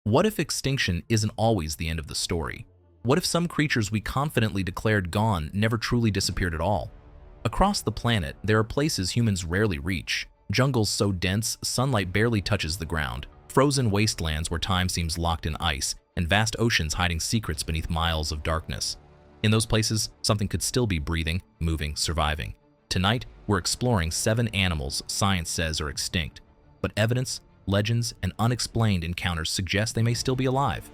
What if extinction isn't always the end of the story? What if some creatures we confidently declared gone never truly disappeared at all? Across the planet, there are places humans rarely reach. Jungles so dense, sunlight barely touches the ground. Frozen wastelands where time seems locked in ice, and vast oceans hiding secrets beneath miles of darkness. In those places, something could still be breathing, moving, surviving. Tonight, we're exploring 7 animals science says are extinct, but evidence, legends, and unexplained encounters suggest they may still be alive.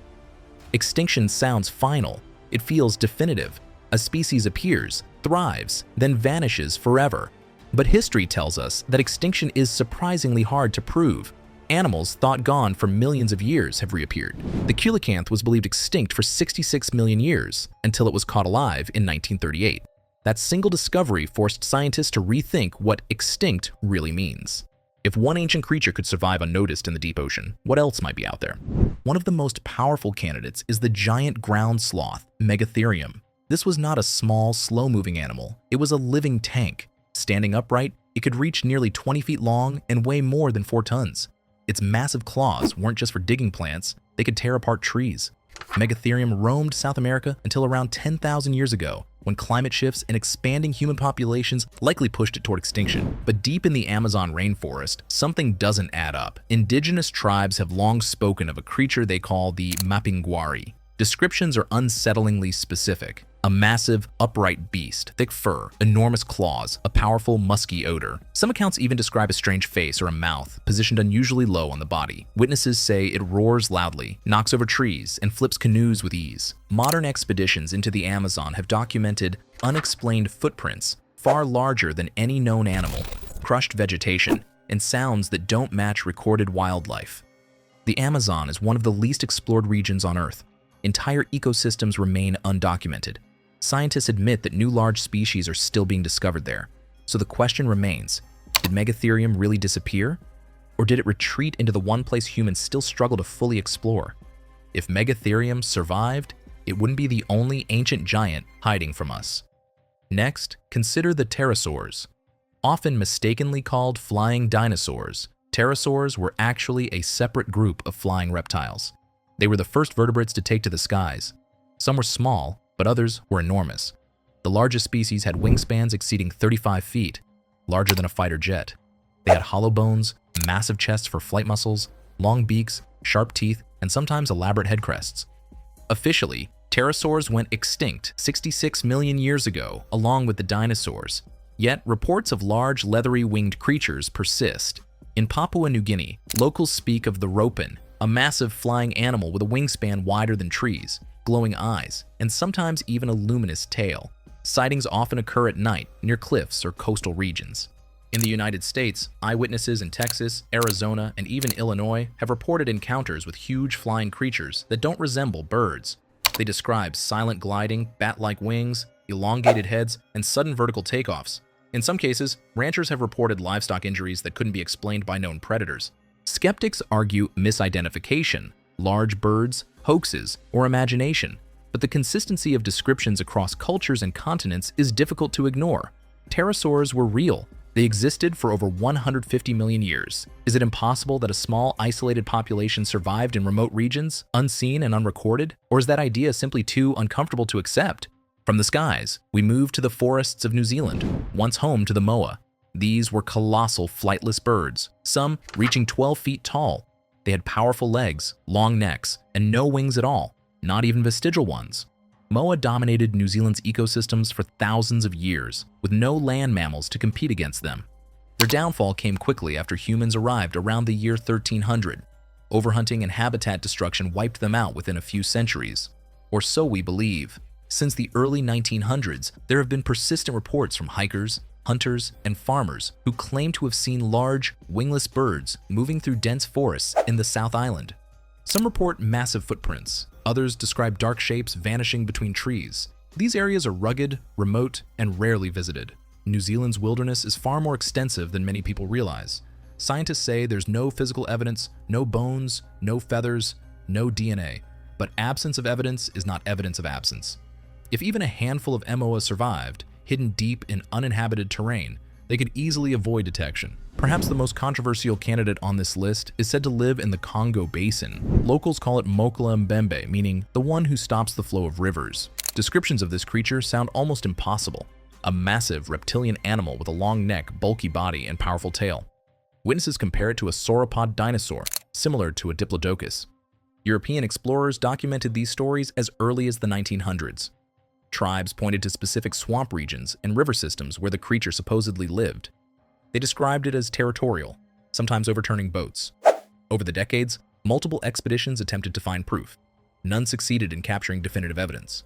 Extinction sounds final. It feels definitive. A species appears, thrives, then vanishes forever. But history tells us that extinction is surprisingly hard to prove. Animals thought gone for millions of years have reappeared. The coelacanth was believed extinct for 66 million years until it was caught alive in 1938. That single discovery forced scientists to rethink what extinct really means. If one ancient creature could survive unnoticed in the deep ocean, what else might be out there? One of the most powerful candidates is the giant ground sloth, Megatherium. This was not a small, slow-moving animal. It was a living tank. Standing upright, it could reach nearly 20 feet long and weigh more than 4 tons. Its massive claws weren't just for digging plants, they could tear apart trees. Megatherium roamed South America until around 10,000 years ago, when climate shifts and expanding human populations likely pushed it toward extinction. But deep in the Amazon rainforest, something doesn't add up. Indigenous tribes have long spoken of a creature they call the mapinguari. Descriptions are unsettlingly specific. A massive, upright beast, thick fur, enormous claws, a powerful, musky odor. Some accounts even describe a strange face or a mouth, positioned unusually low on the body. Witnesses say it roars loudly, knocks over trees, and flips canoes with ease. Modern expeditions into the Amazon have documented unexplained footprints, far larger than any known animal, crushed vegetation, and sounds that don't match recorded wildlife. The Amazon is one of the least explored regions on Earth. Entire ecosystems remain undocumented. Scientists admit that new large species are still being discovered there. So the question remains, did Megatherium really disappear? Or did it retreat into the one place humans still struggle to fully explore? If Megatherium survived, it wouldn't be the only ancient giant hiding from us. Next, consider the pterosaurs. Often mistakenly called flying dinosaurs, pterosaurs were actually a separate group of flying reptiles. They were the first vertebrates to take to the skies. Some were small, but others were enormous. The largest species had wingspans exceeding 35 feet, larger than a fighter jet. They had hollow bones, massive chests for flight muscles, long beaks, sharp teeth, and sometimes elaborate head crests. Officially, pterosaurs went extinct 66 million years ago, along with the dinosaurs. Yet, reports of large, leathery winged creatures persist. In Papua New Guinea, locals speak of the ropin, a massive flying animal with a wingspan wider than trees, glowing eyes, and sometimes even a luminous tail. Sightings often occur at night near cliffs or coastal regions. In the United States, eyewitnesses in Texas, Arizona, and even Illinois have reported encounters with huge flying creatures that don't resemble birds. They describe silent gliding, bat-like wings, elongated heads, and sudden vertical takeoffs. In some cases, ranchers have reported livestock injuries that couldn't be explained by known predators. Skeptics argue misidentification, large birds, hoaxes, or imagination, but the consistency of descriptions across cultures and continents is difficult to ignore. Pterosaurs were real. They existed for over 150 million years. Is it impossible that a small, isolated population survived in remote regions, unseen and unrecorded? Or is that idea simply too uncomfortable to accept? From the skies, we move to the forests of New Zealand, once home to the moa. These were colossal flightless birds, some reaching 12 feet tall. They had powerful legs, long necks, and no wings at all, not even vestigial ones. Moa dominated New Zealand's ecosystems for thousands of years, with no land mammals to compete against them. Their downfall came quickly after humans arrived around the year 1300. Overhunting and habitat destruction wiped them out within a few centuries. Or so we believe. Since the early 1900s, there have been persistent reports from hikers, hunters, and farmers who claim to have seen large, wingless birds moving through dense forests in the South Island. Some report massive footprints. Others describe dark shapes vanishing between trees. These areas are rugged, remote, and rarely visited. New Zealand's wilderness is far more extensive than many people realize. Scientists say there's no physical evidence, no bones, no feathers, no DNA. But absence of evidence is not evidence of absence. If even a handful of MOAs survived, hidden deep in uninhabited terrain, They could easily avoid detection. Perhaps the most controversial candidate on this list is said to live in the Congo basin. Locals call it Mokla Mbembe, meaning the one who stops the flow of rivers. Descriptions of this creature sound almost impossible. A massive reptilian animal with a long neck, bulky body, and powerful tail. Witnesses compare it to a sauropod dinosaur, similar to a diplodocus. European explorers documented these stories as early as the 1900s. Tribes pointed to specific swamp regions and river systems where the creature supposedly lived. They described it as territorial, sometimes overturning boats. Over the decades, multiple expeditions attempted to find proof. None succeeded in capturing definitive evidence.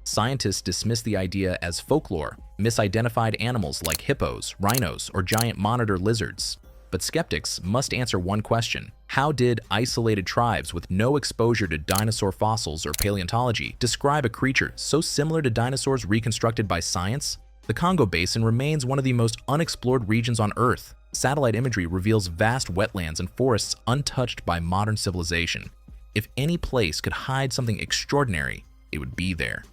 Scientists dismiss the idea as folklore, misidentified animals like hippos, rhinos, or giant monitor lizards. But skeptics must answer one question. How did isolated tribes with no exposure to dinosaur fossils or paleontology describe a creature so similar to dinosaurs reconstructed by science? The Congo Basin remains one of the most unexplored regions on Earth. Satellite imagery reveals vast wetlands and forests untouched by modern civilization. If any place could hide something extraordinary, it would be there.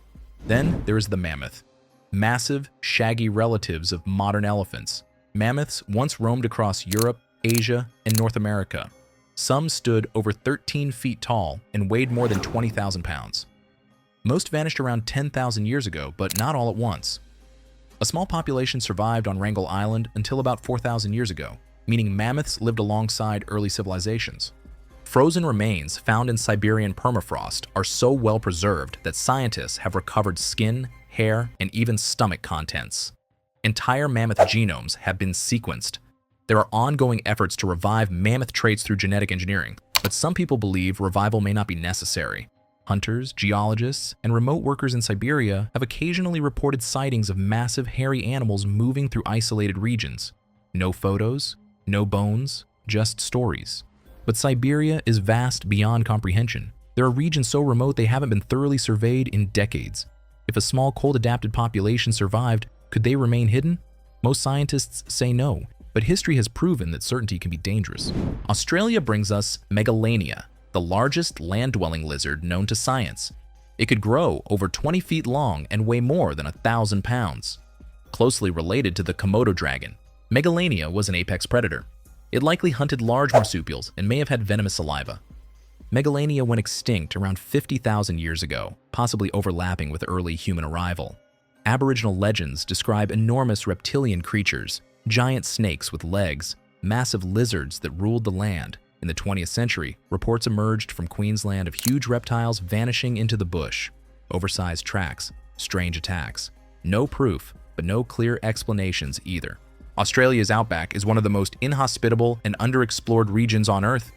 Then there is the mammoth. Massive, shaggy relatives of modern elephants. Mammoths once roamed across Europe, Asia, and North America. Some stood over 13 feet tall and weighed more than 20,000 pounds. Most vanished around 10,000 years ago, but not all at once. A small population survived on Wrangel Island until about 4,000 years ago, meaning mammoths lived alongside early civilizations. Frozen remains found in Siberian permafrost are so well preserved that scientists have recovered skin, hair, and even stomach contents. Entire mammoth genomes have been sequenced. There are ongoing efforts to revive mammoth traits through genetic engineering, but some people believe revival may not be necessary. Hunters, geologists, and remote workers in Siberia have occasionally reported sightings of massive hairy animals moving through isolated regions. No photos, no bones, just stories. But Siberia is vast beyond comprehension. There are regions so remote they haven't been thoroughly surveyed in decades. If a small cold-adapted population survived, could they remain hidden? Most scientists say no, but history has proven that certainty can be dangerous. Australia brings us Megalania, the largest land-dwelling lizard known to science. It could grow over 20 feet long and weigh more than 1,000 pounds. Closely related to the Komodo dragon, Megalania was an apex predator. It likely hunted large marsupials and may have had venomous saliva. Megalania went extinct around 50,000 years ago, possibly overlapping with early human arrival. Aboriginal legends describe enormous reptilian creatures, giant snakes with legs, massive lizards that ruled the land. In the 20th century, reports emerged from Queensland of huge reptiles vanishing into the bush. Oversized tracks, strange attacks. No proof, but no clear explanations either. Australia's outback is one of the most inhospitable and underexplored regions on Earth.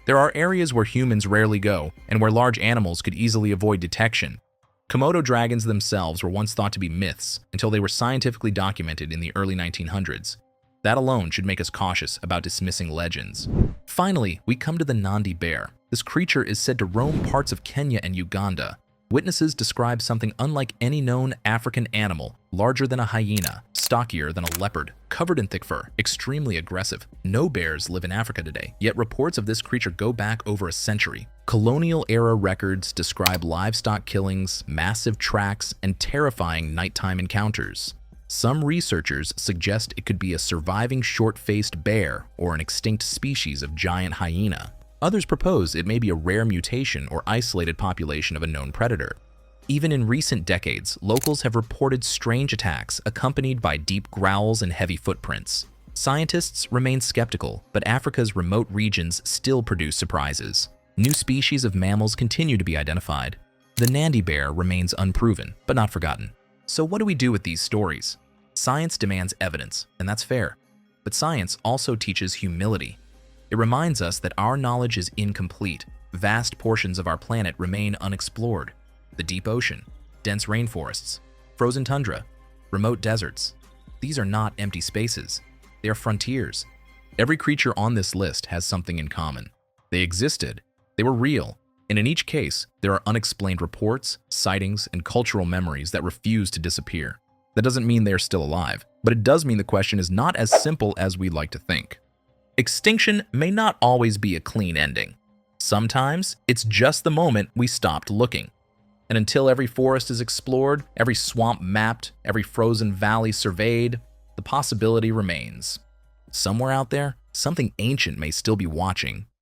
There are areas where humans rarely go and where large animals could easily avoid detection. Komodo dragons themselves were once thought to be myths until they were scientifically documented in the early 1900s. That alone should make us cautious about dismissing legends. Finally, we come to the Nandi bear. This creature is said to roam parts of Kenya and Uganda. Witnesses describe something unlike any known African animal, larger than a hyena, stockier than a leopard, covered in thick fur, extremely aggressive. No bears live in Africa today, yet reports of this creature go back over a century. Colonial-era records describe livestock killings, massive tracks, and terrifying nighttime encounters. Some researchers suggest it could be a surviving short-faced bear or an extinct species of giant hyena. Others propose it may be a rare mutation or isolated population of a known predator. Even in recent decades, locals have reported strange attacks accompanied by deep growls and heavy footprints. Scientists remain skeptical, but Africa's remote regions still produce surprises. New species of mammals continue to be identified. The Nandi bear remains unproven, but not forgotten. So what do we do with these stories? Science demands evidence, and that's fair. But science also teaches humility. It reminds us that our knowledge is incomplete. Vast portions of our planet remain unexplored. The deep ocean, dense rainforests, frozen tundra, remote deserts. These are not empty spaces. They are frontiers. Every creature on this list has something in common. They existed, they were real, and in each case, there are unexplained reports, sightings, and cultural memories that refuse to disappear. That doesn't mean they are still alive, but it does mean the question is not as simple as we'd like to think. Extinction may not always be a clean ending. Sometimes it's just the moment we stopped looking. And until every forest is explored, every swamp mapped, every frozen valley surveyed, the possibility remains. Somewhere out there, something ancient may still be watching,